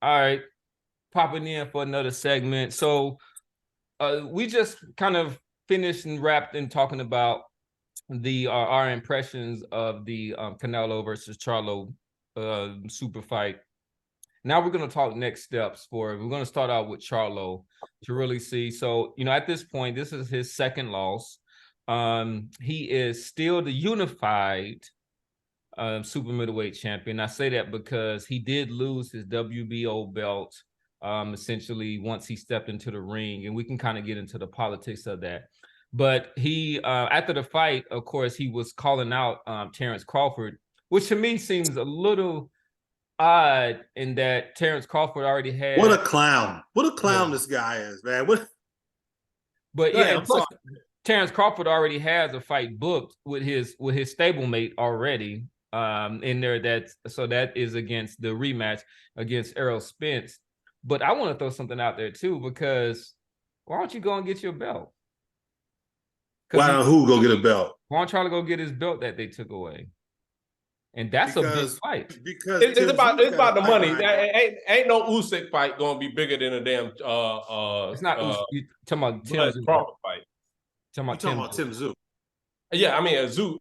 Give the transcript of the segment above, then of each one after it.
All right, popping in for another segment. So we just kind of finished and wrapped in talking about the our impressions of the Canelo versus Charlo super fight. Now we're going to talk next steps for it. We're going to start out with Charlo to really see. So, at this point, this is his second loss. He is still the unified super middleweight champion. I say that because he did lose his WBO belt essentially once he stepped into the ring, and we can kind of get into the politics of that. But he, after the fight, of course, he was calling out Terrence Crawford, which to me seems a little odd in that Terrence Crawford already had. What a clown! What a clown this guy is, man. What? But Go ahead, yeah, I'm sorry. Terrence Crawford already has a fight booked with his stablemate already in there. That is against the rematch against Errol Spence. But I want to throw something out there too, because why don't you go and get your belt? Why don't who go get a belt? Why don't Charlie go get his belt that they took away? And that's a big fight. Because it's about the money. Ain't no Usyk fight gonna be bigger than a damn it's not Usyk. You talking about Tim Zoo Crawford fight. Talking about Tim Zoo. Yeah, I mean a Zoo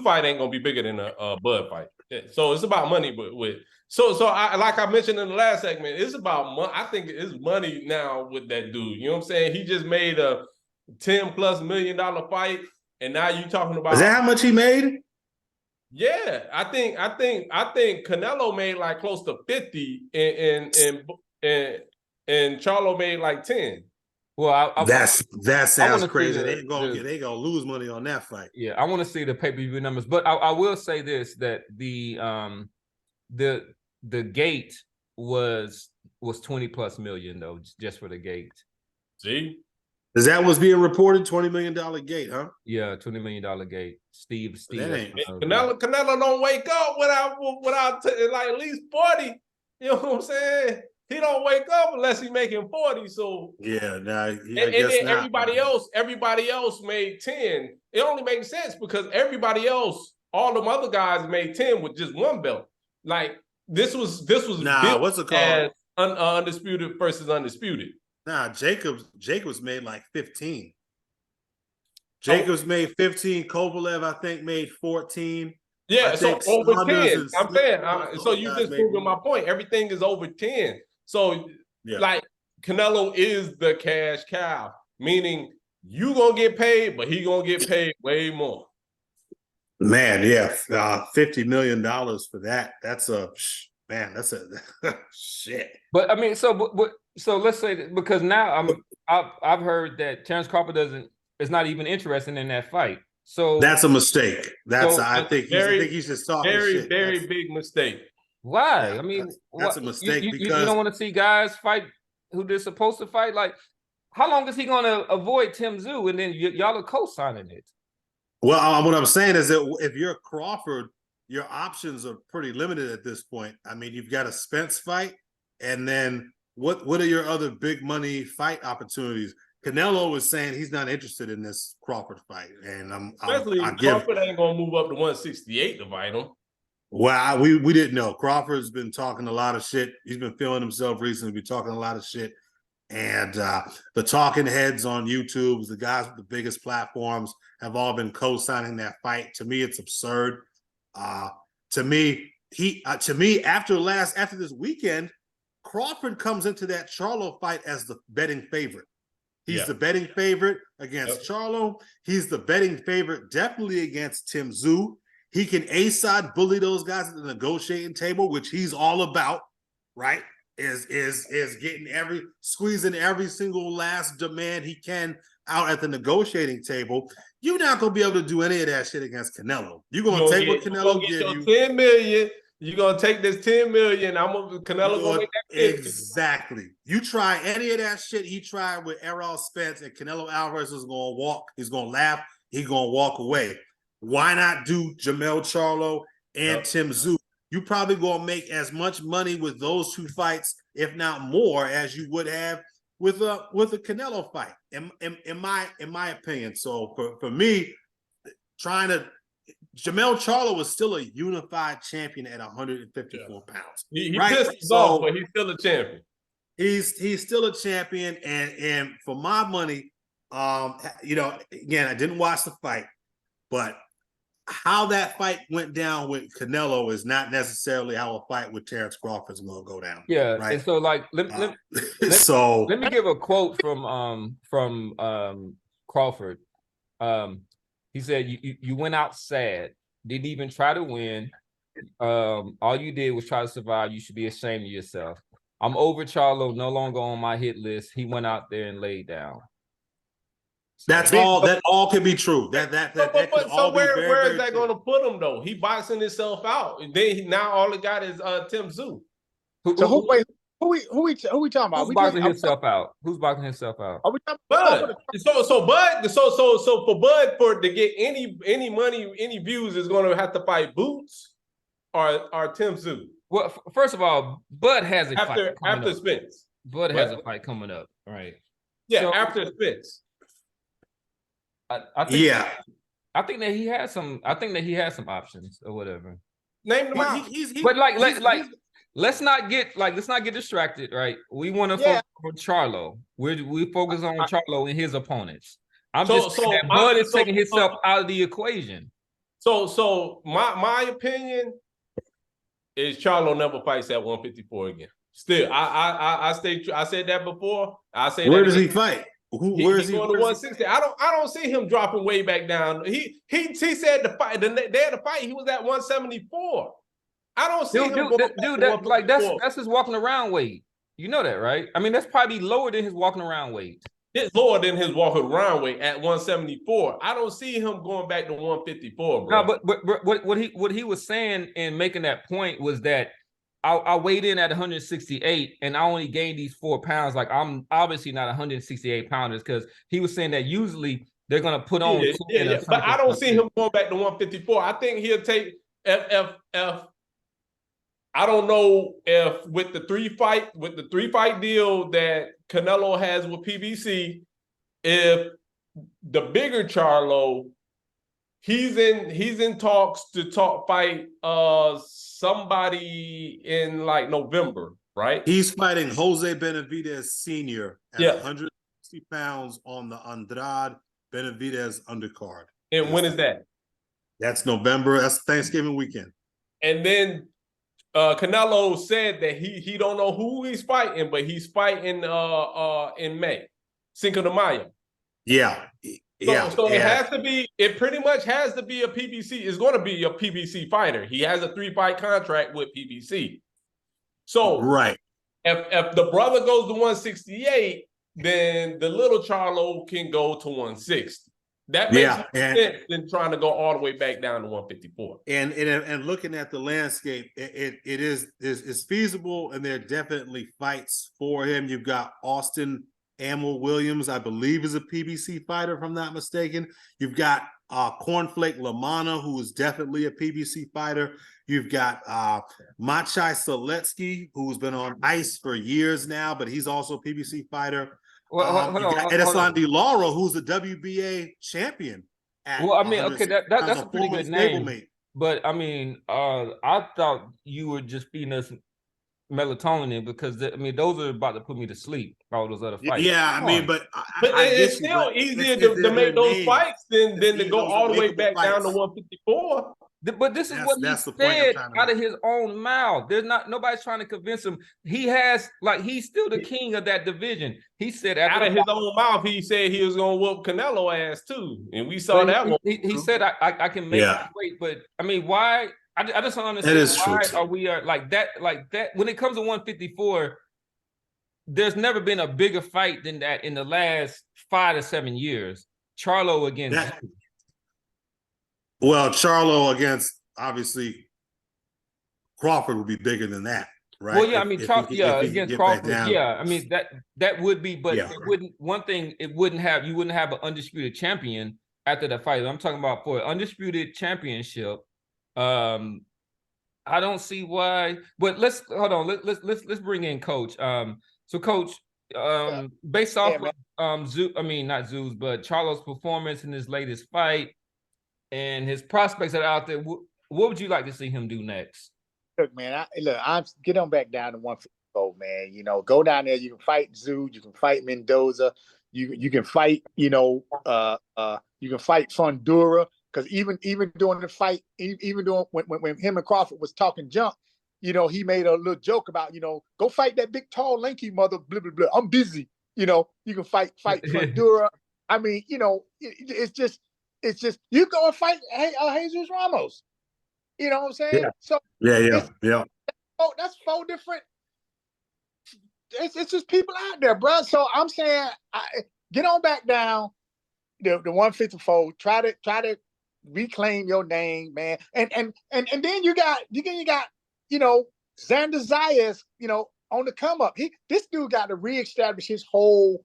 fight ain't gonna be bigger than a Bud fight. So it's about money, with so I like I mentioned in the last segment, it's about money. I think it's money now with that dude. You know what I'm saying? He just made a $10+ million fight, and now you talking about, is that how much he made? Yeah, I think Canelo made like close to 50, and Charlo made like 10. Well, that sounds crazy. They gonna lose money on that fight. Yeah, I want to see the pay-per-view numbers, but I will say this, that the gate was $20+ million though, just for the gate. See, is that what's being reported? $20 million gate, huh? Yeah, $20 million gate. Steve. Canelo don't wake up without like at least 40. You know what I'm saying? He don't wake up unless he's making 40. So yeah, nah, and then everybody else made 10. It only makes sense because everybody else, all them other guys made 10 with just one belt. Like this was what's it called? Undisputed versus undisputed. Nah, Jacobs made like 15. Jacobs made 15. Kovalev, I think, made 14. Yeah, so over 10. I'm saying, so you just proving my point. Everything is over 10. So, like, Canelo is the cash cow, meaning you gonna get paid, but he gonna get paid way more. Man, yeah, $50 million for that. That's a shit. But I mean, so let's say, because now I've heard that Terrence Crawford is not even interested in that fight. So that's a mistake. I think he's just talking shit. Very big mistake. Why? Yeah, I mean, that's a mistake because you because don't want to see guys fight who they're supposed to fight. Like, how long is he going to avoid Tim Zoo, and then y'all are co-signing it? Well, what I'm saying is that if you're Crawford, your options are pretty limited at this point. I mean, you've got a Spence fight, and then what are your other big money fight opportunities? Canelo was saying he's not interested in this Crawford fight, and Crawford ain't gonna move up to 168 to fight him. Well, we didn't know. Crawford's been talking a lot of shit. He's been feeling himself recently, been talking a lot of shit. And the talking heads on YouTube, the guys with the biggest platforms, have all been co-signing that fight. To me, it's absurd. To me, after this weekend, Crawford comes into that Charlo fight as the betting favorite. He's the betting favorite against Charlo. He's the betting favorite definitely against Tim Zoo. He can A-side bully those guys at the negotiating table, which he's all about, right? Is squeezing every single last demand he can out at the negotiating table. You're not gonna be able to do any of that shit against Canelo. You're gonna take what Canelo give you. 10 million. You're gonna take this 10 million. Canelo gonna make that 50. Exactly. You try any of that shit he tried with Errol Spence, and Canelo Alvarez is gonna walk. He's gonna laugh. He's gonna walk away. Why not do JerMELL CHARLO and Tim Zoo? You probably gonna make as much money with those two fights, if not more, as you would have with a Canelo fight, in my opinion. So for me, trying to JerMELL CHARLO was still a unified champion at 154 pounds. He right? pissed us off, but he's still a champion. He's still a champion, and for my money, again, I didn't watch the fight, but how that fight went down with Canelo is not necessarily how a fight with Terrence Crawford is going to go down. Yeah, right. And so like let me give a quote from Crawford. He said, "You went out sad. Didn't even try to win. All you did was try to survive. You should be ashamed of yourself. I'm over Charlo, no longer on my hit list. He went out there and laid down." So, that all can be true. That could all be very, where is very that true. going to put him though? He boxing himself out. And then now all he got is Tim Tszyu. Who we talking about? Who's boxing himself out? Who's boxing himself out? Are we talking Bud. So for Bud to get any money, any views is going to have to fight Boots or Tim Tszyu. Well, first of all, Bud has a fight after Spence. Bud has a fight coming up, right? Yeah, so, after Spence. I think that he has some. I think that he has some options or whatever. Name them out. But let's not get distracted, right? We want to focus on Charlo. We focus on Charlo and his opponents. I'm just saying that Bud is taking himself out of the equation. So my opinion is Charlo never fights at 154 again. Still, I said that before. I say where that does again. he fight? He's going to 160. I don't see him dropping way back down. He said the fight the day of the fight he was at 174. I don't see him going that's his walking around weight. You know that, right? I mean, that's probably lower than his walking around weight. It's lower than his walking around weight at 174. I don't see him going back to 154, bro. No, but what he was saying in making that point was that I weighed in at 168 and I only gained these 4 pounds. Like, I'm obviously not 168 pounders, because he was saying that usually they're gonna put on. But I don't see him going back to 154. I think he'll take if I don't know if with the three fight deal that Canelo has with PBC, if the bigger Charlo, he's in talks to fight somebody in like November, right? He's fighting Jose Benavidez Sr. at 160 pounds on the Andrade Benavidez undercard. And when is that? That's November. That's Thanksgiving weekend. And then Canelo said that he don't know who he's fighting, but he's fighting in May, Cinco de Mayo. Yeah. So it has to be. It pretty much has to be a PBC. It's going to be a PBC fighter. He has a 3-fight contract with PBC. So right, if the brother goes to 168, then the little Charlo can go to 160. That makes more sense than trying to go all the way back down to 154. And looking at the landscape, it is feasible, and there are definitely fights for him. You've got Austin Amel Williams, I believe, is a PBC fighter, if I'm not mistaken. You've got Cornflake Lamana, who is definitely a PBC fighter. You've got Machai Seletsky, who's been on ice for years now, but he's also a PBC fighter. Edison De Lauro, who's the WBA champion. Well, I mean, okay, that's a pretty good name. But I mean, I thought you were just feeding us melatonin, because I mean, those are about to put me to sleep. All those other fights. Yeah, I mean, but it's still easier to make those fights than to go all the way back down to 154. But this is what he said out of his own mouth. There's nobody's trying to convince him. He has, like, he's still the king of that division. He said out of his own mouth, he said he was gonna whoop Canelo ass too, and we saw that one. He said I can make it great, but I mean, why? I just don't understand why are we like that when it comes to 154. There's never been a bigger fight than that in the last 5 to 7 years. Charlo against. Well, Charlo against, obviously, Crawford would be bigger than that, right? Well, yeah, I mean, against Crawford, yeah, I mean that would be, but it wouldn't. One thing, you wouldn't have an undisputed champion after the fight. I'm talking about for an undisputed championship. I don't see why, but let's hold on. Let's bring in Coach. So Coach, based off of not Zeus, but Charlo's performance in his latest fight. and his prospects that are out there, what would you like to see him do next? Look, man, I'm get on back down to 154, man. You know, go down there. You can fight Zoo. You can fight Mendoza. You can fight. You can fight Fundura. Because even during the fight, even during when him and Crawford was talking junk, he made a little joke about, go fight that big, tall, lanky mother. Blah blah blah. I'm busy. You can fight Fundura. I mean, it's just you go and fight Jesus Ramos. You know what I'm saying? Yeah. So yeah. Oh, that's 4 different. It's just people out there, bro. So I'm saying, get on back down the 154. Try to reclaim your name, man. And then you got Xander Zayas, on the come up. This dude got to reestablish his whole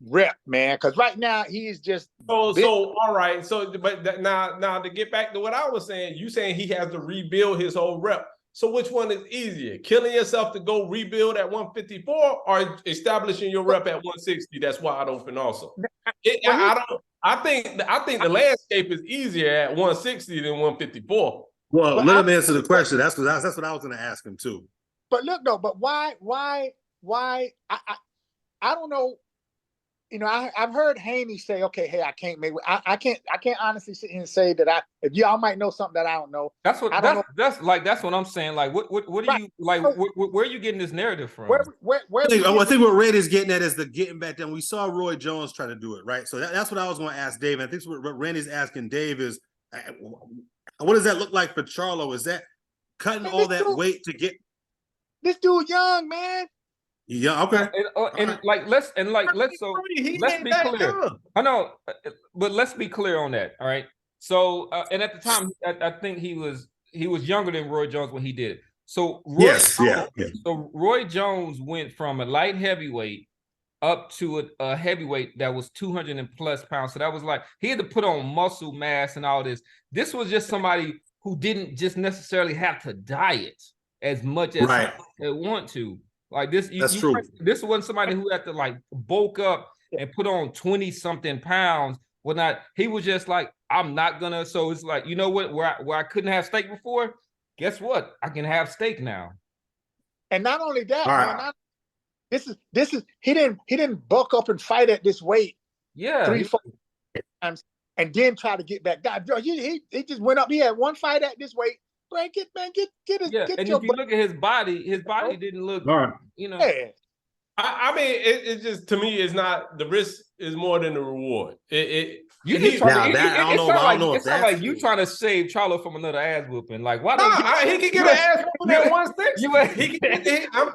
rep, man, because right now he is just so all right. So but now to get back to what I was saying, you saying he has to rebuild his whole rep. So which one is easier? Killing yourself to go rebuild at 154 or establishing your rep at 160? That's wide open also. I think the landscape is easier at 160 than 154. Well, let him answer the question. That's what I was going to ask him too. But look though, but why I don't know. I've heard Haney say, "Okay, hey, I can't make. I can't honestly sit here and say that if y'all might know something that I don't know." That's what I'm saying. Like, what are you like? Where are you getting this narrative from? I think what Randy's getting at is the getting back down. We saw Roy Jones try to do it, right? So that's what I was going to ask Dave. I think what Randy's asking Dave is, what does that look like for Charlo? Is that cutting all that weight to get this dude young, man? Yeah, okay. Let's be clear. I know, but let's be clear on that. All right. So and at the time, I think he was younger than Roy Jones when he did it. So Roy Jones went from a light heavyweight up to a heavyweight that was 200 and plus pounds. So that was like he had to put on muscle mass and all this. This was just somebody who didn't just necessarily have to diet as much as they want to. Like this, true. This wasn't somebody who had to like bulk up and put on 20 something pounds. He was just like, I'm not gonna. So it's like, you know what? Where I couldn't have steak before, guess what? I can have steak now. And not only that, man, this is he didn't bulk up and fight at this weight. Yeah, 3-4 times and then try to get back down. He just went up. He had one fight at this weight. Man, get his. Yeah, and if you look at his body didn't look. Yeah. I mean, it just, to me, it's not, the risk is more than the reward. It sounds like you trying to save Charlo from another ass whooping. Like, why don't he can get an ass whooping at 160?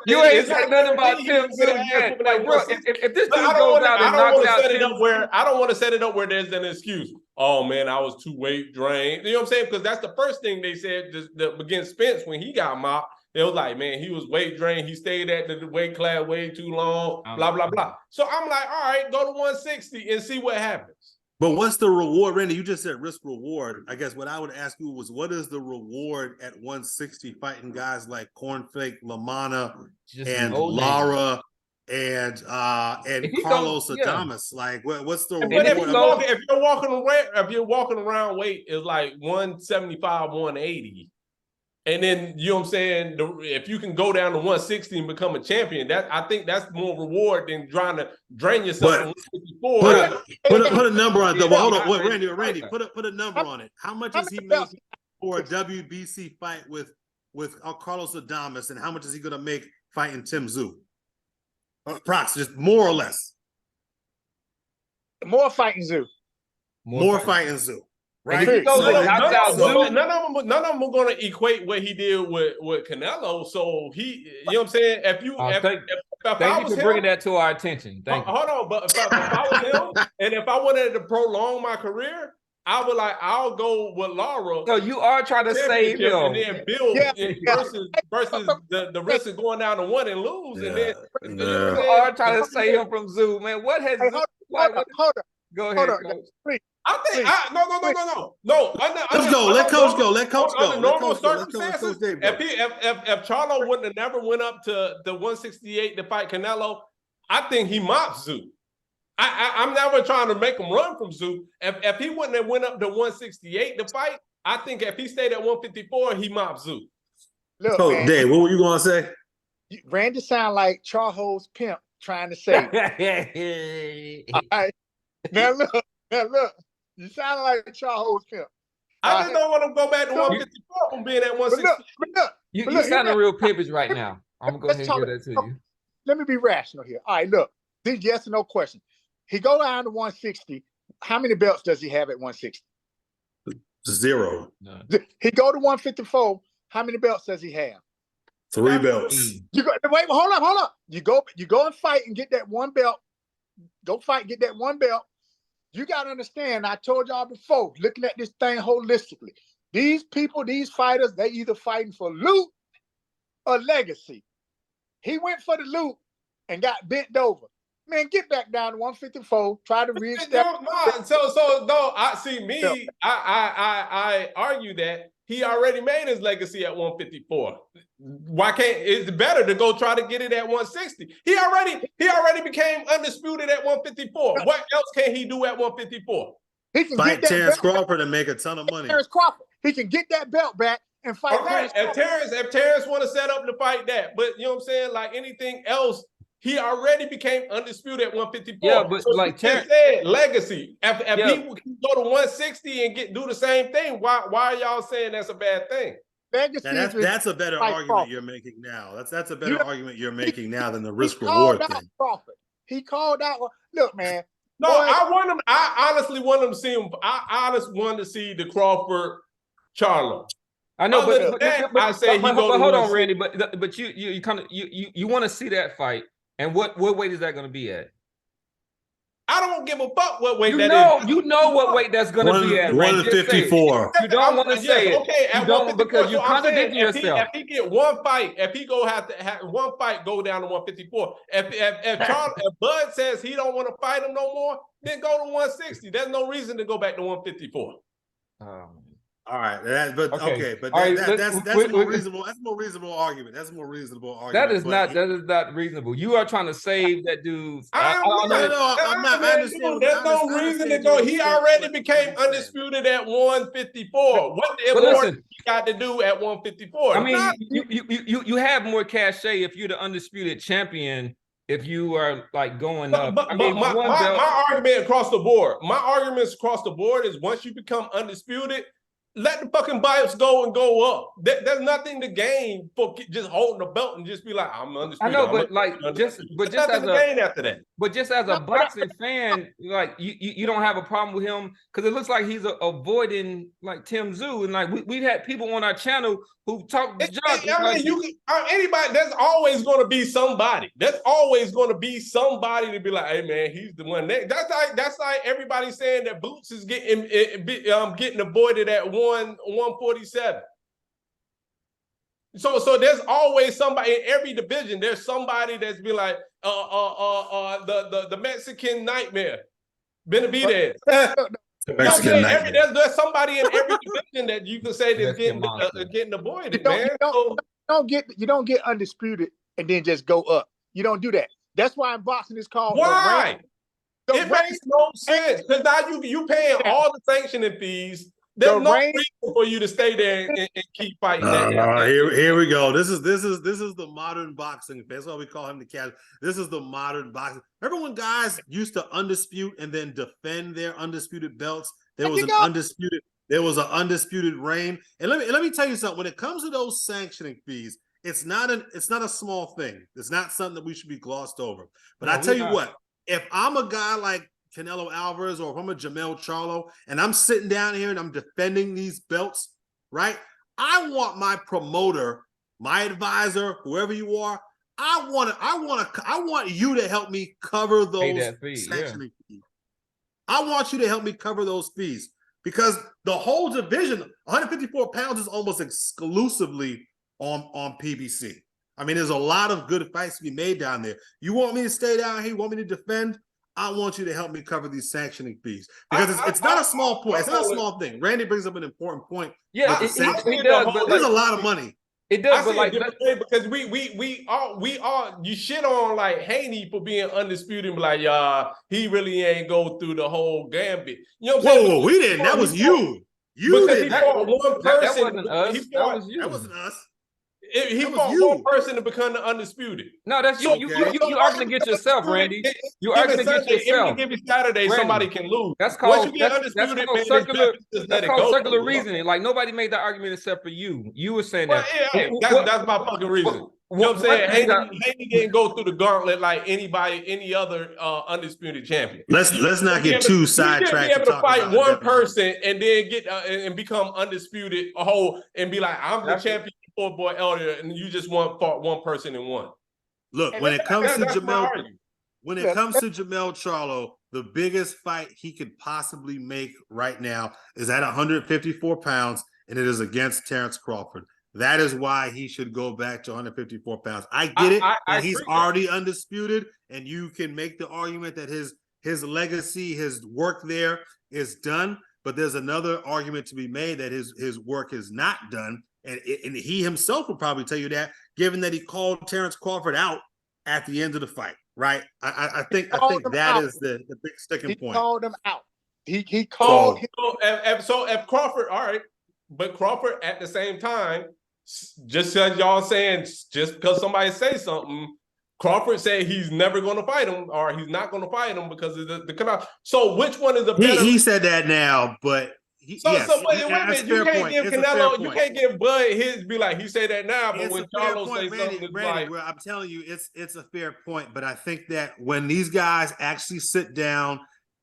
You ain't said nothing about Tim yet. Like, bro, if this dude goes out and knocks out Tim, I don't want to set it up where there's an excuse. Oh man, I was too weight drained. You know what I'm saying? Because that's the first thing they said against Spence when he got mopped. It was like, man, he was weight drained. He stayed at the weight class way too long, blah, blah, blah. So I'm like, all right, go to 160 and see what happens. But what's the reward, Randy? You just said risk reward. I guess what I would ask you was, what is the reward at 160 fighting guys like Cornflake, LaManna, and Lara and Carlos Adames? Like, what's the reward? If you're walking around weight is like 175, 180. And then, you know what I'm saying, if you can go down to 160 and become a champion, I think that's more reward than trying to drain yourself from 154. Put a number on it. Hold on, Randy, put a number on it. How much is he making for a WBC fight with Carlos Adames, and how much is he going to make fighting Tim Tszyu? Prox, just more or less. More fighting Tszyu. More fighting Tszyu. Right. None of them are going to equate what he did with Canelo. So he, you know what I'm saying? Thank you for bringing that to our attention. Thank you. Hold on, but if I was him, and if I wanted to prolong my career, I'll go with Lara. So you are trying to save him and then build versus the risk of going down to one and lose. And then you are trying to save him from Tszyu, man. What has hold on. Go ahead, Coach. I think no. Let's go. Let Coach go. Under normal circumstances, if Charlo wouldn't have never went up to the 168 to fight Canelo, I think he mops Tszyu. I'm never trying to make him run from Zoo. If he wouldn't have went up to 168 to fight, I think if he stayed at 154, he mopped Zoo. Look, So, man, Dave, what were you gonna say? Randy sound like Charho's pimp trying to say. All right. Now look. You sound like Charho's pimp. I just don't want him to go back to 154 from being at 160. You sounding real pimpish right now. I'm gonna go ahead and give that to you. Let me be rational here. All right, look. This is yes or no question. He go down to 160. How many belts does he have at 160? 0. No. He go to 154. How many belts does he have? 3 belts. You go, wait, hold up. You go and fight and get that one belt. Go fight, get that one belt. You got to understand, I told y'all before, looking at this thing holistically, these people, these fighters, they either fighting for loot or legacy. He went for the loot and got bent over. Man, get back down to 154. Try to re-establish. I argue that he already made his legacy at 154. Why can't it's better to go try to get it at 160? He already became undisputed at 154. What else can he do at 154? He can Fight get that Terrence belt Crawford and make a ton of money. Terrence Crawford. He can get that belt back and fight. All right, if Terrence want to set up to fight that, but you know what I'm saying, like anything else, he already became undisputed at 154. Yeah, but so like Terrence said, legacy. If he can go to 160 and do the same thing, why are y'all saying that's a bad thing? That's a better argument Crawford. you're making now. That's a better argument you're making now than the risk reward thing. Crawford. He called out. Look, man. No, I honestly want him to see him. I honestly want to see the Crawford Charlo. I know, but hold on, Randy. But you kind of you want to see that fight, and what weight is that going to be at? I don't give a fuck what weight is. You know what weight that's going to be at. 154. You don't want to say it. Okay, you don't because you're contradicting yourself. If he get one fight, if he have one fight go down to 154. If Bud says he don't want to fight him no more, then go to 160. There's no reason to go back to 154. All right, that's a more reasonable. That's a more reasonable argument. That's a more reasonable argument. That is not reasonable. You are trying to save that dude. I'm not. There's no reason to go. He already became undisputed at 154. What the he got to do at 154? I mean, you have more cachet if you're the undisputed champion. If you are like going up, my argument across the board is once you become undisputed, let the fucking belts go and go up. There's nothing to gain for just holding the belt and just be like, I'm undisputed. I know, but just as a gain after that. But just as a boxing fan, like you don't have a problem with him because it looks like he's avoiding like Tim Tszyu, and like we've had people on our channel who talk junk. Anybody. There's always going to be somebody. There's always going to be somebody to be like, hey man, he's the one. That's like everybody saying that Boots is getting avoided at 147. So there's always somebody in every division. There's somebody that's be like the Mexican Nightmare, Benavidez. There's somebody in every division that you can say that's getting avoided, man. You don't get undisputed and then just go up. You don't do that. That's why in boxing it's called why? It makes no sense because now you paying all the sanctioning fees. There's no reason for you to stay there and keep fighting. Here we go. This is the modern boxing. That's why we call him the cat. This is the modern boxing. Remember when guys used to undispute and then defend their undisputed belts? There was an undisputed reign. And let me tell you something. When it comes to those sanctioning fees, it's not a small thing. It's not something that we should be glossed over. But I tell you what, if I'm a guy like Canelo Alvarez, or if I'm a JerMELL CHARLO, and I'm sitting down here and I'm defending these belts, right? I want my promoter, my advisor, whoever you are, I want you to help me cover those sanctioning fees. I want you to help me cover those fees because the whole division, 154 pounds, is almost exclusively on PBC. I mean, there's a lot of good fights to be made down there. You want me to stay down here? You want me to defend? I want you to help me cover these sanctioning fees because it's not a small point. It's not a small thing. Randy brings up an important point. Yeah, he does. But there's a lot of money. It does, but see like a different way because we all you shit on like Haney for being undisputed and be like, he really ain't go through the whole gambit. You know what I'm saying? Whoa, we didn't. That was you. You Because did he that. fought one that person. wasn't us. He That fought, was you. That wasn't us. he that was fought you. one person to become the undisputed. No, that's you. Okay. You arguing against yourself, Randy. You arguing against yourself. Any given Saturday, Randy, somebody can lose. That's Once called you get that's undisputed, called man, circular. just let That's it called go. circular reasoning. Like nobody made that argument except for you. You were saying Well, that. yeah, that's my fucking reason. You know what I'm saying? Haney didn't go through the gauntlet like any other undisputed champion. Let's not get too sidetracked. You should be able to fight one person and then get and become undisputed a whole and be like, I'm the champion before Boy Elder, and you just fought one person and won. Look, when it comes to JerMELL Charlo, the biggest fight he could possibly make right now is at 154 pounds, and it is against Terrence Crawford. That is why he should go back to 154 pounds. I get it. And he's already undisputed, and you can make the argument that his legacy, his work there is done. But there's another argument to be made that his work is not done. And he himself will probably tell you that, given that he called Terrence Crawford out at the end of the fight, right? I think that is the big sticking point. He called him out. He called him. So if Crawford, all right, but Crawford at the same time, just as y'all saying, just because somebody say something, Crawford said he's never going to fight him, or he's not going to fight him because of the canal. So which one is the better? He said that now, but yes, wait a minute. You can't give Canelo, you can't give Bud his be like he said that now, but when Charlo say something, it's like, well, I'm telling you, it's a fair point. But I think that when these guys actually sit down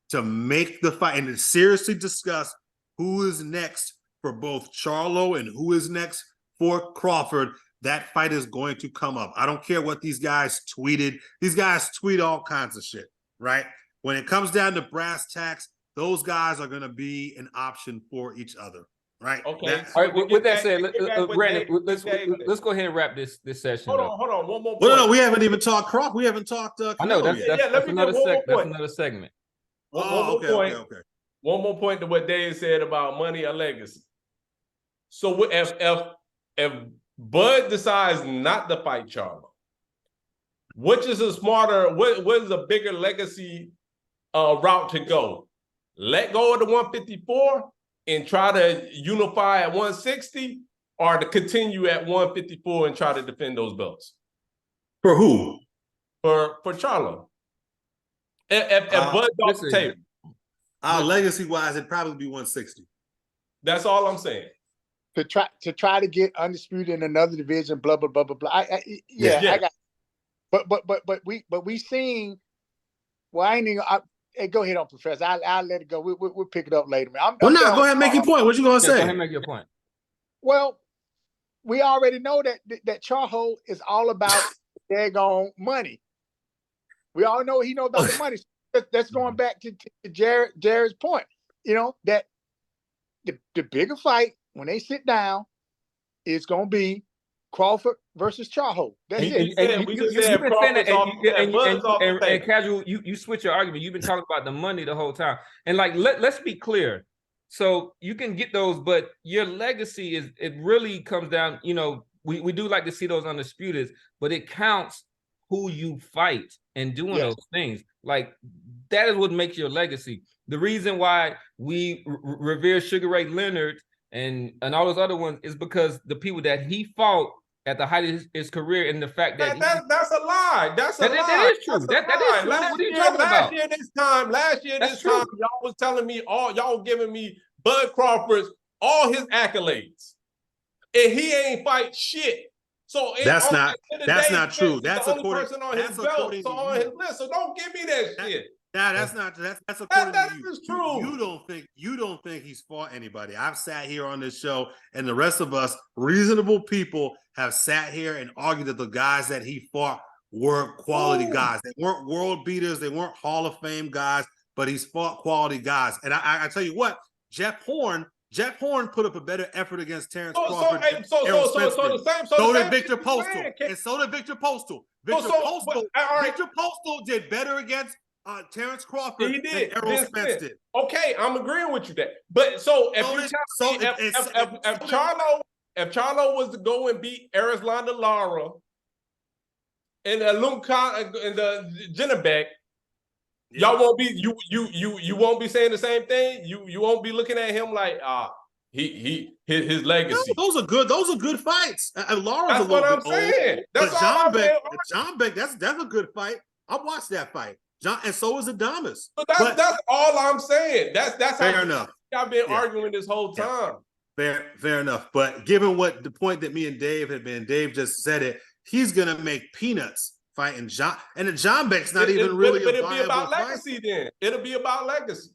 to make the fight and to seriously discuss who is next for both Charlo and who is next for Crawford, that fight is going to come up. I don't care what these guys tweeted. These guys tweet all kinds of shit, right? When it comes down to brass tacks, those guys are going to be an option for each other, right? Okay. All right. With that said, Brandon, let's go ahead and wrap this session. Hold on. One more point. Well, no, we haven't even talked Crawford. We haven't talked. I know that's another segment. That's another segment. Okay. One more point to what Dave said about money or legacy. So if Bud decides not to fight Charlo, which is a smarter, what is a bigger legacy route to go? Let go of the 154 and try to unify at 160, or to continue at 154 and try to defend those belts? For who? For Charlo. If Bud's off the table. Legacy-wise, it'd probably be 160. That's all I'm saying. To try to get undisputed in another division, blah blah blah blah blah. I got. But we seen. Well, I ain't even. Hey, go ahead on, Professor. I'll let it go. We'll pick it up later, man. Go ahead, make your point. What you gonna say? Go ahead and make your point. Well, we already know that Charlo is all about daggone money. We all know he knows about the money. That's going back to Jared's point. You know that the bigger fight when they sit down is going to be Crawford versus Charlo. That's it. And Casual, you switch your argument. You've been talking about the money the whole time. And like, let's be clear. So you can get those, but your legacy it really comes down, you know, we do like to see those undisputed, but it counts who you fight and doing those things. Like that is what makes your legacy. The reason why we revere Sugar Ray Leonard and all those other ones is because the people that he fought at the height of his career, and the fact that that's a lie. That's a lie. That is true. That is true. What are you talking about? Last year this time, y'all was telling me y'all giving me Bud Crawford's all his accolades, and he ain't fight shit. So that's not true. That's the only person on his belt, so on his list. So don't give me that shit. That's according to you. That's true. You don't think he's fought anybody. I've sat here on this show, and the rest of us reasonable people have sat here and argued that the guys that he fought were quality guys. They weren't world beaters. They weren't Hall of Fame guys, but he's fought quality guys. And I tell you what, Jeff Horn put up a better effort against Terrence Crawford. So did Victor Postal. And so did Victor Postal. Victor Postal did better against Terrence Crawford than Errol Spence did. Okay, I'm agreeing with you that. But so if Charlo if Charlo was to go and beat Erislandy Lara and the Jennebeck, y'all won't be you won't be saying the same thing. You won't be looking at him like his legacy. No, those are good fights. And Lara's That's a little what I'm bit old, saying. That's but all I'm saying. John Beck, that's a good fight. I watched that fight. And so is Adamas. But that's all I'm saying. That's fair enough. I've been arguing this whole time. Fair enough. But given what the point that me and Dave had been, Dave just said it. He's gonna make peanuts fighting John, and John Beck's not even really but a it'll be about fight. legacy then. It'll be about legacy.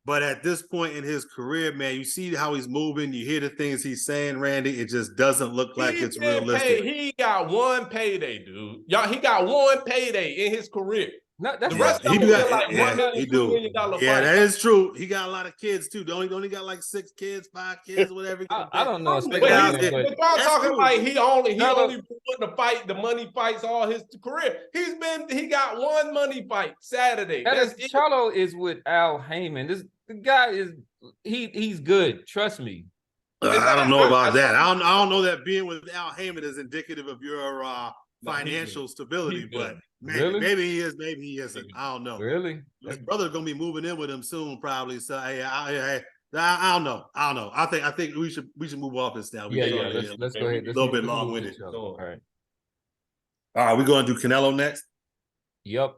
But at this point in his career, man, you see how he's moving. You hear the things he's saying, Randy. It just doesn't look like it's realistic. He got one payday, dude. Y'all, he got one payday in his career. No, that's the rest of he them got, like $1 million, $2 million Yeah, fight. that is true. He got a lot of kids too. Don't he got like 6 kids, 5 kids, whatever. I don't know. But y'all talking true. like he only put the money fights all his career. He got one money fight Saturday. Charlo is with Al Heyman. The guy is he's good. Trust me. I don't know about that. I don't know that being with Al Heyman is indicative of your financial stability, but maybe he is, maybe he isn't. I don't know. Really? His brother's gonna be moving in with him soon, probably. So I don't know. I think we should move off this now. Let's go ahead. A little bit long-winded. All right. All right, we're gonna do Canelo next. Yep.